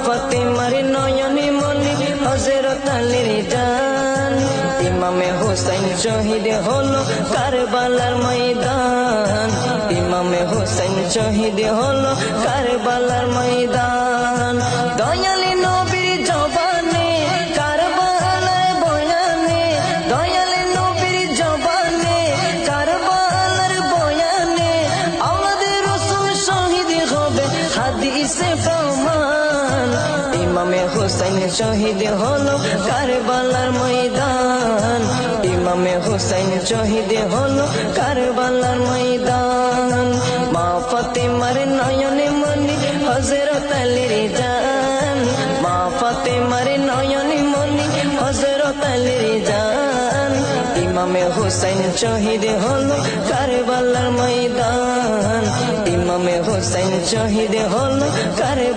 ফাতেমার নয়নে মনি হযরত আলীর জান। ইমামে হুসাইন শহীদ হলো কারবালার ময়দান। ইমামে হুসাইন শহীদ হলো কারবালার ময়দান। দয়ালি নবীর জবানে কারবালার বয়ানে, দয়ালি নবীর জবানে কারবালার বয়ানে আওলাদের রাসূল শহীদ হবে হাদিসে প্রমাণ। ইমামে হুসাইন শহীদ হলো কারবালার ময়দান। ইমামে হুসাইন শহীদ হলো কারবালার ময়দান। মা ফাতেমার নয়নে মনি হযরত আলীর জান। মা ফাতেমার নয়নে মনি হযরত আলীর জান। ইমামে হুসাইন শহীদ হলো কারবালার ময়দান। ইমামে হুসাইন শহীদ হলো কারবালার